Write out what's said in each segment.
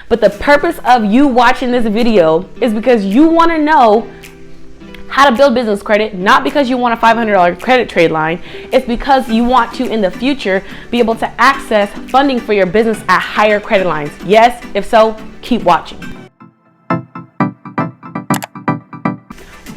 But the purpose of you watching this video is because you want to know how to build business credit, not because you want a $500 credit trade line. It's because you want to, in the future, be able to access funding for your business at higher credit lines. Yes? If so, keep watching.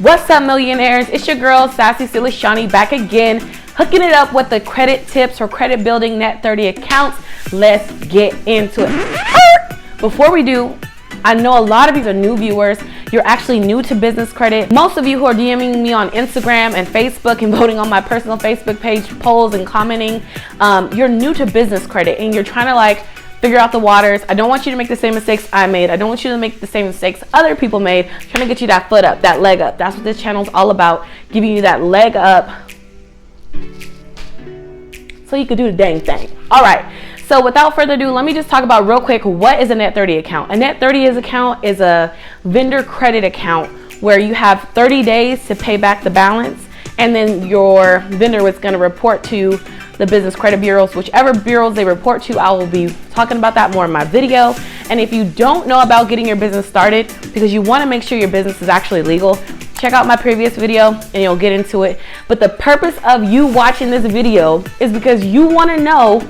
What's up, millionaires? It's your girl, Sassy Silly Shawnie, back again, hooking it up with the credit tips for credit building net 30 accounts. Let's get into it. Before we do, I know a lot of you are new viewers. You're actually new to business credit. Most of you who are DMing me on Instagram and Facebook and voting on my personal Facebook page polls and commenting, you're new to business credit and you're trying to figure out the waters. I don't want you to make the same mistakes I made. I don't want you to make the same mistakes other people made. I'm trying to get you that foot up, that leg up. That's what this channel is all about, giving you that leg up so you can do the dang thing. All right. So without further ado, let me just talk about real quick, what is a net 30 account? A net 30 account is a vendor credit account where you have 30 days to pay back the balance, and then your vendor is going to report to the business credit bureaus, whichever bureaus they report to. I will be talking about that more in my video. And if you don't know about getting your business started, because you want to make sure your business is actually legal, check out my previous video and you'll get into it. But the purpose of you watching this video is because you want to know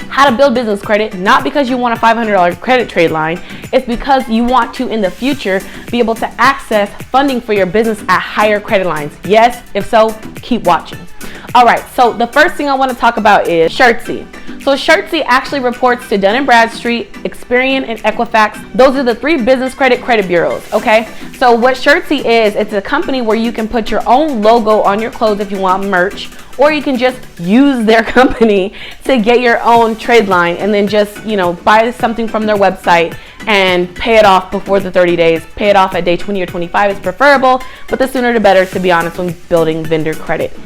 how to build business credit, not because you want a $500 credit trade line. It's because you want to, in the future, be able to access funding for your business at higher credit lines. Yes? If so, keep watching. All right, so the first thing I want to talk about is Shirtsy. So Shirtsy actually reports to Dun & Bradstreet, Experian, and Equifax. Those are the 3 business credit bureaus, okay? So what Shirtsy is, it's a company where you can put your own logo on your clothes if you want merch, or you can just use their company to get your own trade line and then just, buy something from their website and pay it off before the 30 days. Pay it off at day 20 or 25 is preferable, but the sooner the better, to be honest, when building vendor credit.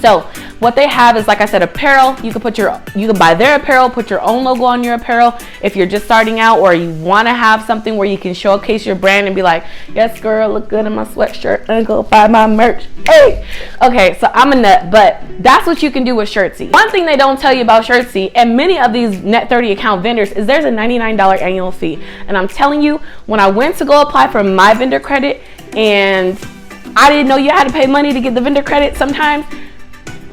So what they have is, like I said, apparel. You can buy their apparel, put your own logo on your apparel if you're just starting out, or you want to have something where you can showcase your brand and be like, yes girl, look good in my sweatshirt and go buy my merch. Hey, okay, so I'm a nut, but that's what you can do with Shirtsy. One thing they don't tell you about Shirtsy and many of these net 30 account vendors is there's a $99 annual fee. And I'm telling you, when I went to go apply for my vendor credit, and I didn't know you had to pay money to get the vendor credit sometimes.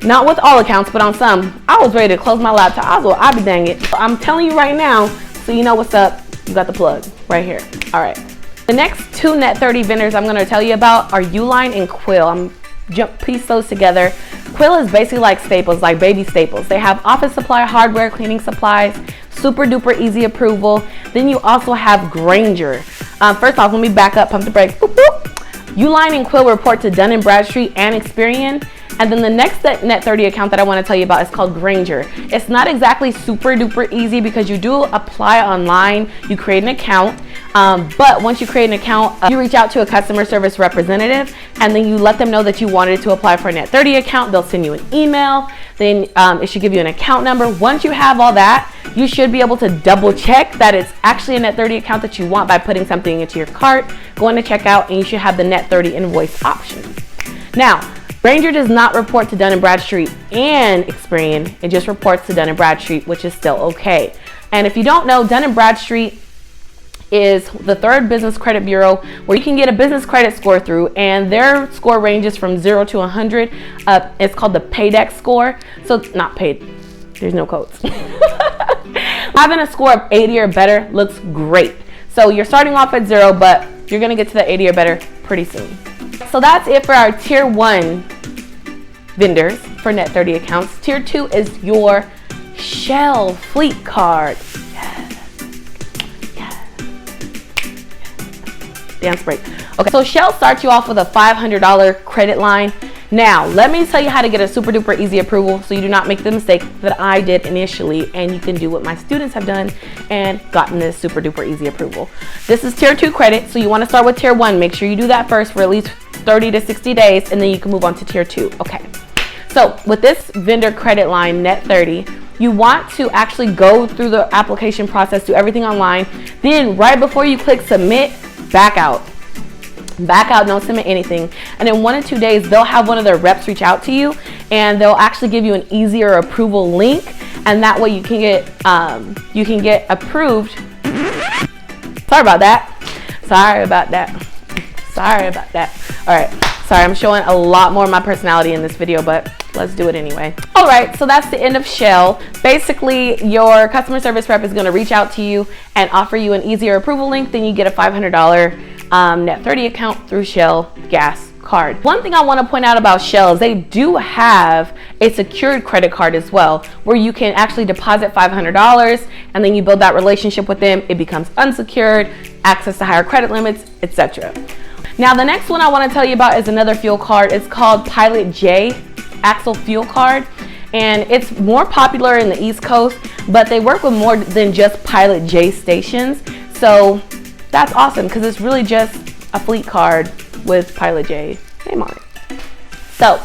Not with all accounts, but on some, I was ready to close my laptop. I was like, I'll be dang it. So I'm telling you right now, so you know what's up, you got the plug right here. All right. The next 2 net 30 vendors I'm going to tell you about are Uline and Quill. Piece those together. Quill is basically like Staples, like baby Staples. They have office supply, hardware, cleaning supplies, super duper easy approval. Then you also have Granger. First off, let me back up, pump the brakes. Boop, boop. Uline and Quill report to Dun & Bradstreet and Experian. And then the next net 30 account that I want to tell you about is called Granger. It's not exactly super duper easy because you do apply online, you create an account, but once you create an account, you reach out to a customer service representative and then you let them know that you wanted to apply for a net 30 account. They'll send you an email, then it should give you an account number. Once you have all that, you should be able to double check that it's actually a net 30 account that you want by putting something into your cart, going to checkout, and you should have the net 30 invoice option. Now, Granger does not report to Dun & Bradstreet and Experian. It just reports to Dun & Bradstreet, which is still okay. And if you don't know, Dun & Bradstreet is the 3rd business credit bureau where you can get a business credit score through, and their score ranges from 0 to 100. It's called the Paydex score. So not paid. There's no codes. Having a score of 80 or better looks great. So you're starting off at 0, but you're going to get to the 80 or better pretty soon. So that's it for our tier 1 vendors for net 30 accounts. Tier 2 is your Shell fleet card. Yes. Dance break. Okay, so Shell starts you off with a $500 credit line. Now, let me tell you how to get a super duper easy approval so you do not make the mistake that I did initially, and you can do what my students have done and gotten this super duper easy approval. This is tier 2 credit, so you want to start with tier 1. Make sure you do that first for at least 30 to 60 days, and then you can move on to tier 2. Okay, so with this vendor credit line, net 30, you want to actually go through the application process, do everything online. Then right before you click submit, back out. Back out, don't submit anything. And in 1 or 2 days, they'll have one of their reps reach out to you, and they'll actually give you an easier approval link, and that way you can get approved Sorry about that. Sorry about that. Sorry about that. All right. Sorry, I'm showing a lot more of my personality in this video, but let's do it anyway. All right, so that's the end of Shell. Basically, your customer service rep is going to reach out to you and offer you an easier approval link. Then you get a $500 net 30 account through Shell gas card. One thing I want to point out about Shell is they do have a secured credit card as well, where you can actually deposit $500 and then you build that relationship with them. It becomes unsecured, access to higher credit limits, etc. Now, the next one I want to tell you about is another fuel card. It's called Pilot J Axle Fuel Card, and it's more popular in the East Coast, but they work with more than just Pilot J stations. So that's awesome because it's really just a fleet card with Pilot J name on it. So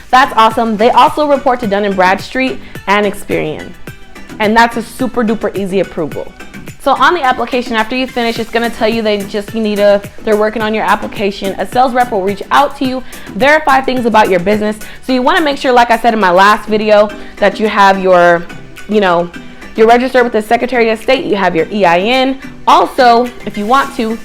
that's awesome. They also report to Dun & Bradstreet and Experian, and that's a super duper easy approval. So on the application, after you finish, it's going to tell you they're working on your application. A sales rep will reach out to you, verify things about your business. So you want to make sure, like I said in my last video, that you have you're registered with the Secretary of State, you have your EIN. Also, if you want to,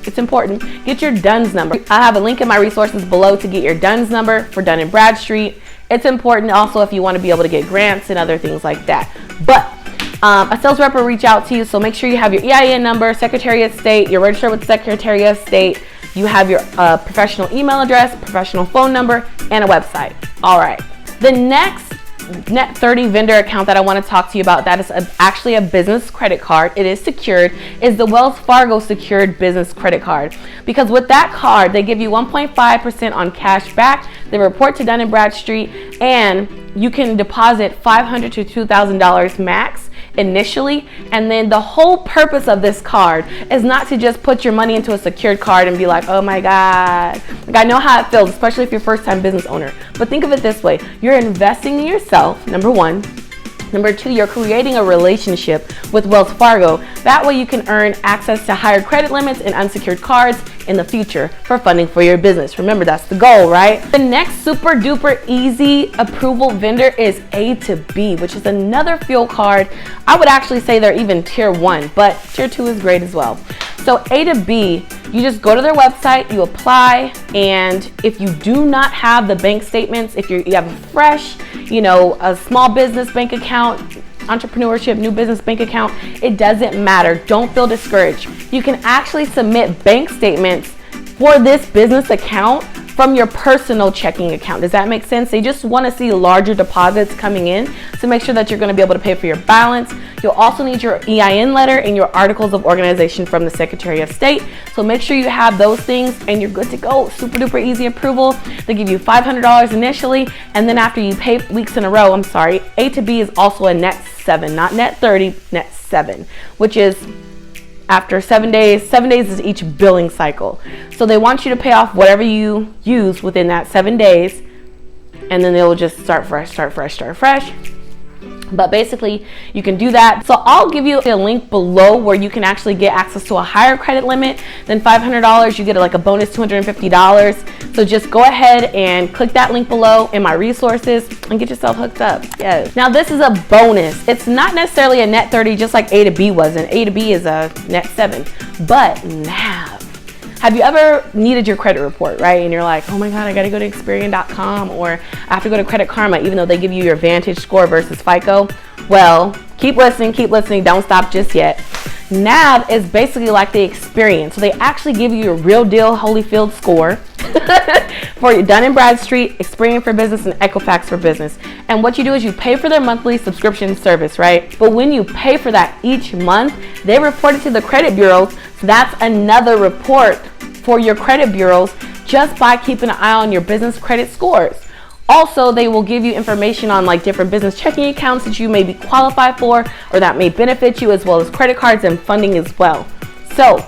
it's important, get your DUNS number. I have a link in my resources below to get your DUNS number for Dun & Bradstreet. It's important also if you want to be able to get grants and other things like that. But a sales rep will reach out to you, so make sure you have your EIN number, Secretary of State, you're registered with the Secretary of State, you have your professional email address, professional phone number, and a website. All right. The next net 30 vendor account that I want to talk to you about, that is actually a business credit card. It is secured, is the Wells Fargo secured business credit card. Because with that card, they give you 1.5% on cash back. They report to Dun & Bradstreet, and you can deposit $500 to $2,000 max initially. And then the whole purpose of this card is not to just put your money into a secured card and be like, oh my God. Like, I know how it feels, especially if you're a first-time business owner. But think of it this way. You're investing in yourself, number one. Number two, you're creating a relationship with Wells Fargo. That way you can earn access to higher credit limits and unsecured cards in the future for funding for your business. Remember, that's the goal, right? The next super duper easy approval vendor is A to B, which is another fuel card. I would actually say they're even tier 1, but tier 2 is great as well. So A to B, you just go to their website, you apply, and if you do not have the bank statements, if you have a fresh, a small business bank account, entrepreneurship, new business bank account, it doesn't matter. Don't feel discouraged. You can actually submit bank statements for this business account from your personal checking account. Does that make sense? They just want to see larger deposits coming in to make sure that you're going to be able to pay for your balance. You'll also need your EIN letter and your articles of organization from the Secretary of State. So make sure you have those things and you're good to go. Super duper easy approval. They give you $500 initially, and then after you pay weeks in a row, A to B is also a net 7, not net 30, net 7, which is after 7 days. 7 days is each billing cycle. So they want you to pay off whatever you use within that 7 days, and then they'll just start fresh. But basically, you can do that. So I'll give you a link below where you can actually get access to a higher credit limit than $500. You get like a bonus $250. So just go ahead and click that link below in my resources and get yourself hooked up. Yes. Now this is a bonus. It's not necessarily a net 30, just like A to B wasn't. A to B is a net 7. But now, have you ever needed your credit report, right? And you're like, oh my God, I gotta go to Experian.com, or I have to go to Credit Karma, even though they give you your Vantage score versus FICO. Well, keep listening, don't stop just yet. NAV is basically like the Experian. So they actually give you a real deal Holyfield score for your Dun & Bradstreet, Experian for Business, and Equifax for Business. And what you do is you pay for their monthly subscription service, right? But when you pay for that each month, they report it to the credit bureaus. So that's another report for your credit bureaus just by keeping an eye on your business credit scores. Also, they will give you information on like different business checking accounts that you may be qualified for or that may benefit you, as well as credit cards and funding as well. So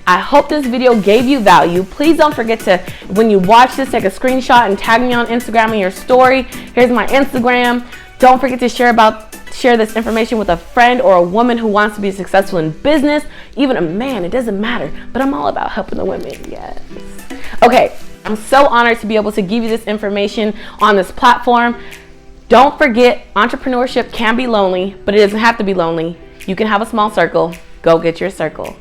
I hope this video gave you value. Please don't forget to, when you watch this, take a screenshot and tag me on Instagram in your story. Here's my Instagram. Don't forget to share this information with a friend or a woman who wants to be successful in business, even a man, it doesn't matter, but I'm all about helping the women. Yes. Okay, I'm so honored to be able to give you this information on this platform. Don't forget, entrepreneurship can be lonely, but it doesn't have to be lonely. You can have a small circle. Go get your circle.